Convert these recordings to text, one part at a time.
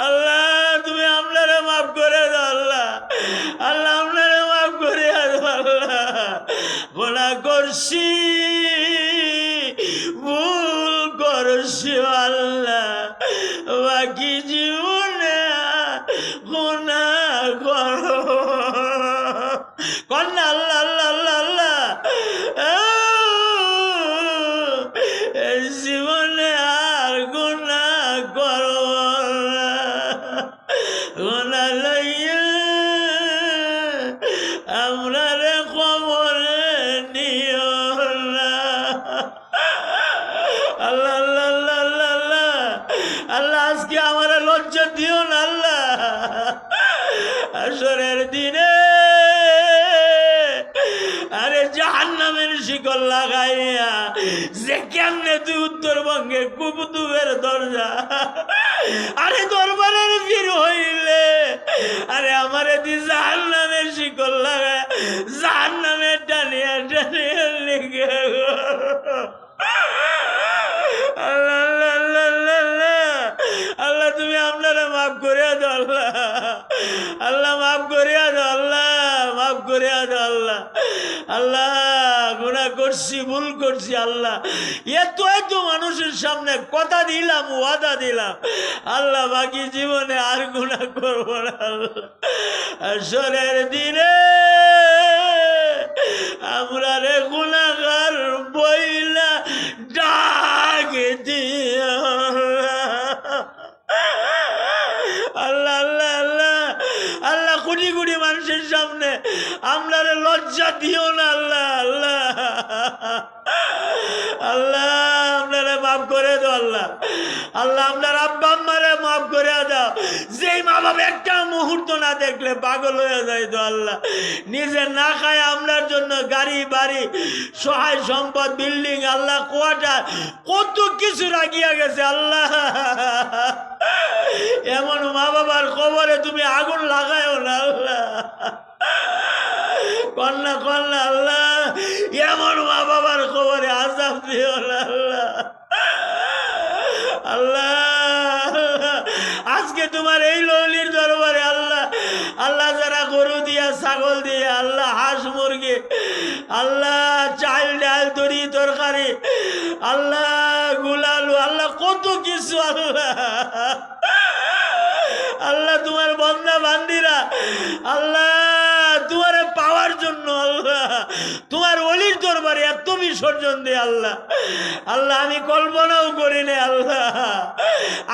আল্লাহ তুমি আপনারে মাফ করে দাও আল্লাহ, আল্লাহ আপনারে মাফ করে দাও আল্লাহ। গুনাহ করছি, ভুল করছি আল্লাহ, বাকি জীবনে গুনাহ করব কন্যা আল্লাহ আল্লাহ আল্লাহ আল্লাহ। এই জীবনে আর গুনাহ করব না, গুনাহ লইয়া আমরা রে কবরে নিও না। আল্লাহ আল্লাহ আল্লাহ আল্লাহ আল্লাহ আল্লাহ আজকে আমার লজ্জা দিও না আল্লাহ। আসরের দিনে আরে জাহান্নামের শিকল লাগাইয়া যে কেমনে তুই উত্তরবঙ্গে কুতুবের দরজা আরে দরবারের ভিড় হইলে আরে আমারে দি জাহান্নামের শিকল লাগায় জাহান্নামের টানিয়া টানিয়া লেগে আল্লাহ আল্লাহ আল্লাহ আল্লাহ আল্লাহ আল্লাহ তুমি আপনারা মাফ করে দাও আল্লাহ, আল্লাহ মাফ করে দাও আল্লাহ, মাফ করে দাও আল্লাহ। আল্লাহ গুনাহ করছি, ভুল করছি আল্লাহ, এত এত মানুষের সামনে কথা দিলাম, ওয়াদা দিলাম আল্লাহ বাকি জীবনে আর গুনাহ করব না আল্লাহ। আসরের দিনে আমরা রে গুনাহগার বইলা ডাক দিও আল্লাহ আল্লাহ আল্লাহ আল্লাহ। কোটি কোটি মানুষের সামনে আমরা লজ্জা দিও না আল্লাহ, আল্লাহ আল্লাহ আপনারা মাফ করে দাও আল্লাহ, আল্লাহ আপনার আব্বা আম্মারে মাফ করে দাও। যেই মা বাবা একটা মুহূর্ত না দেখলে পাগল হয়ে যায় তো আল্লাহ, নিজে না খায় আপনার জন্য গাড়ি বাড়ি সহায় সম্পদ বিল্ডিং আল্লাহ কোয়ার্টার কত কিছু রাখিয়া গেছে আল্লাহ। এমন মা বাবার কবরে তুমি আগুন লাগায়ও না আল্লাহ, কন্যা কন্যা আল্লাহ এমন মা বাবার কবরে আযাব দিও না আল্লাহ, আল্লাহ আজকে তোমার এই লৌলির দরবারে আল্লাহ, আল্লাহ যারা গরু দিয়া ছাগল দিয়ে আল্লাহ হাঁস মুরগি আল্লাহ চাল ডাল তরি তরকারি আল্লাহ গুলালু আল্লাহ কত কিছু আল্লাহ, আল্লাহ তোমার বন্দা বান্দিরা আল্লাহ তোমার পাওয়ার জন্য আল্লাহ তোমার ওলির দরবারে এত বিসর্জন দে আল্লাহ, আল্লাহ আমি কল্পনাও করি না আল্লাহ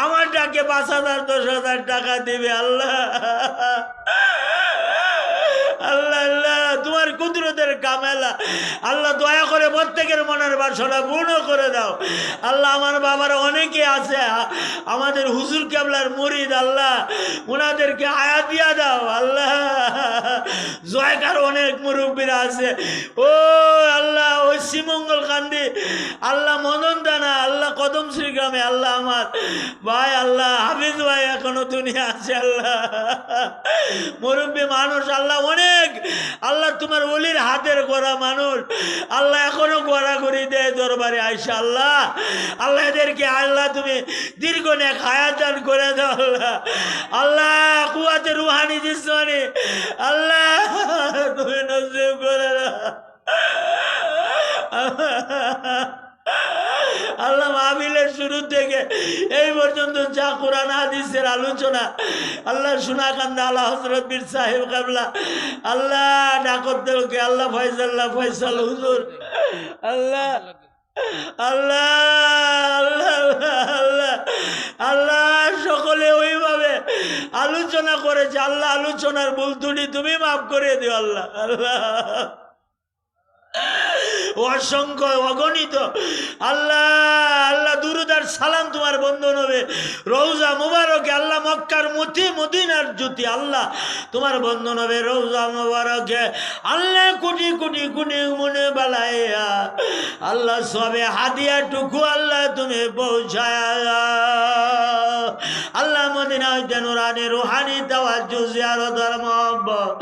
আমার ডাকে 5,000 10,000 টাকা দিবে আল্লাহ, আল্লাহ আল্লাহ তোমার কুদরতের কামেলা আল্লাহ দয়া করে প্রত্যেকের মনের বাসনা পূর্ণ করে দাও আল্লাহ। আমার বাবার অনেকে আছে আমাদের হুজুর কেবলার মুরিদ আল্লাহ, ওনাদেরকে হায়াত দিয়া দাও আল্লাহ। জয়কার অনেক মুরব্বীরা আছে ও আল্লাহ, ওই শ্রীমঙ্গল কান্দি আল্লাহ, মদন দানা আল্লাহ, কদম শ্রীগ্রামে আল্লাহ আমার ভাই আল্লাহ হাফিজ ভাই এখনো দুনিয়া আছে আল্লাহ, মুরব্বী মানুষ আল্লাহ অনেক আল্লাহ তোমার ওলির হাতের করা মানুষ আল্লাহ এখনো ঘোরাঘুরি দেয় দরবারে আইসা আল্লাহ, আল্লাহ এদেরকে আল্লাহ তুমি দীর্ঘ নেক হায়াত দান করে দাও আল্লাহ, আল্লাহ কুয়াতে রুহানি জিসমানি আল্লাহ তুমি নসিব করে দাও আল্লাহ। মাহফিলের শুরু থেকে এই পর্যন্ত যা কোরআন হাদিসের আলোচনা আল্লাহ সুনাকান্দা আল্লাহ হযরত পীর সাহেব কাবলা আল্লাহ ডাকতদেরকে আল্লাহ ফয়সাল হুজুর আল্লাহ আল্লাহ আল্লাহ আল্লাহ আল্লাহ সকলে ওইভাবে আলোচনা করেছে আল্লাহ, আলোচনার ভুল ত্রুটি তুমি মাফ করে দিও আল্লাহ, আল্লাহ অসংখ্য অগণিত আল্লাহ আল্লাহ দুরুদ আর সালাম তোমার বন্ধন হবে রওজা মুবারকে আল্লাহ, মক্কার মতি মদিনার জ্যোতি আল্লাহ তোমার বন্ধন হবে রওজা মুবারকে আল্লাহ। কোটি কোটি গুণে মনে বালাইয়া আল্লাহ সবে হাদিয়া টুকু আল্লাহ তুমি পৌঁছায়া আল্লাহ মদিনা হইতে নুরানি রুহানি তাওয়াজ্জু জিয়ারত আর মহব্বত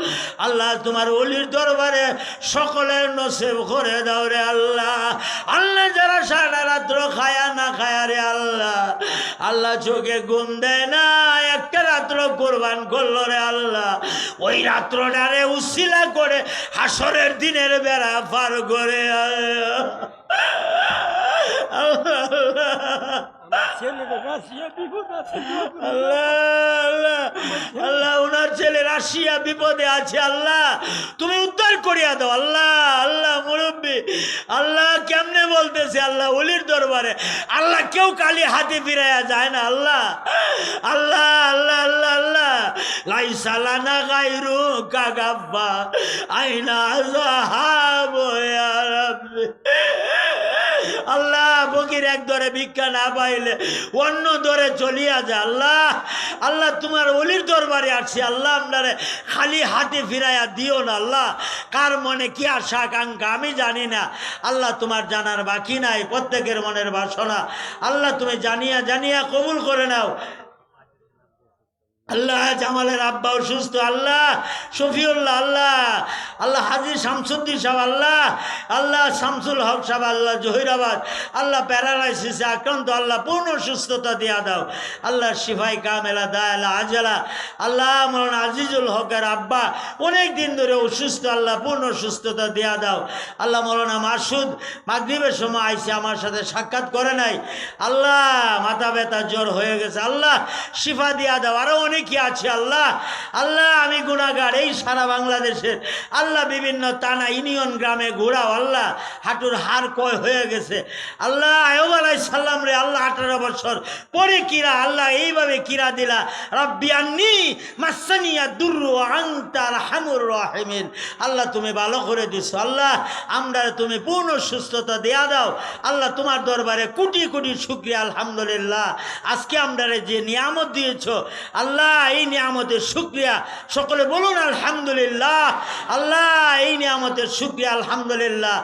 আল্লাহ তোমার ওলির দরবারে সকলের নসিব করে দাও রে আল্লাহ। আল্লাহ যারা সারা রাত্র খায়া না খায়া রে আল্লাহ, আল্লাহ চোখে ঘুম দেয় না, একটা রাত্র কোরবান করলো রে আল্লাহ, ওই রাত্রটারে উসিলা করে হাসরের দিনের বেড়া পার করে আল্লাহ ওনার ছেলে রাশিয়া বিপদে আছে, আল্লাহ তুমি উদ্ধার করিয়া দাও আল্লাহ। আল্লাহ মুরব্বী আল্লাহ কেমনে বলতেছে আল্লাহ ওলির দরবারে আল্লাহ কেউ কালি হাতে ফিরাইয়া যায় না আল্লাহ। আল্লাহ আল্লাহ আল্লাহ আল্লাহ লাইসা লানা গায়রু কাগাব্বা আইনা যাহাবু ইয়া রাব্বি। আল্লাহ ফকির এক দরে ভিক্ষা না পাইলে অন্য দরে চলিয়া যা আল্লাহ। আল্লাহ তোমার ওলির দরবারে আসছি আল্লাহ, আপনারে খালি হাতে ফিরাইয়া দিও না আল্লাহ। কার মনে কি আশা আকাঙ্ক্ষা আমি জানি না আল্লাহ, তোমার জানার বাকি নাই, প্রত্যেকের মনের বাসনা আল্লাহ তুমি জানিয়া জানিয়া কবুল করে নাও আল্লাহ। জামালের আব্বা অসুস্থ আল্লাহ, শফিউল্লাহ আল্লাহ, আল্লাহ হাজি শামসুদ্দিন সাহেব আল্লাহ, আল্লাহ শামসুল হক সাহেব আল্লাহ জহিরাবাদ আল্লাহ প্যারালাইসিসে আক্রান্ত আল্লাহ পূর্ণ সুস্থতা দিয়া দাও আল্লাহ। শিফাই কামেলা দায়ালা আজালা আল্লাহ মৌলানা আজিজুল হকের আব্বা অনেক দিন ধরে অসুস্থ আল্লাহ পূর্ণ সুস্থতা দিয়া দাও আল্লাহ। মৌলানা মাসুদ মাগরিবের সময় আইসে আমার সাথে সাক্ষাৎ করে নাই আল্লাহ, মাথা ব্যথা জ্বর হয়ে গেছে আল্লাহ, শিফা দিয়া দাও। আরো কি আছে আল্লাহ। আল্লাহ আমি গুনাহগার, এই সারা বাংলাদেশের আল্লাহ বিভিন্ন থানা ইউনিয়ন গ্রামে ঘোরাও আল্লাহ, হাঁটুর হাড় কয় হয়ে গেছে আল্লাহ। আয়ুব আলাইহিস সালাম রে আল্লাহ 18 বছর পরে কিরা আল্লাহ এইভাবে কিরা দিলা, রাব্বি আন্নি মাসানিয়া দুররু আনতা আরহামুর রাহিমিন। আল্লাহ তুমি ভালো করে দিছো আল্লাহ, আমরা তুমি পূর্ণ সুস্থতা দেয়া দাও আল্লাহ। তোমার দরবারে কোটি কোটি শুকরিয়া আলহামদুলিল্লাহ। আজকে আমরা যে নিয়ামত দিয়েছো আল্লাহ, এই নিয়ামতের শুকরিয়া সকলে বলুন আলহামদুলিল্লাহ। আল্লাহ এই নিয়ামতের শুকরিয়া আলহামদুলিল্লাহ।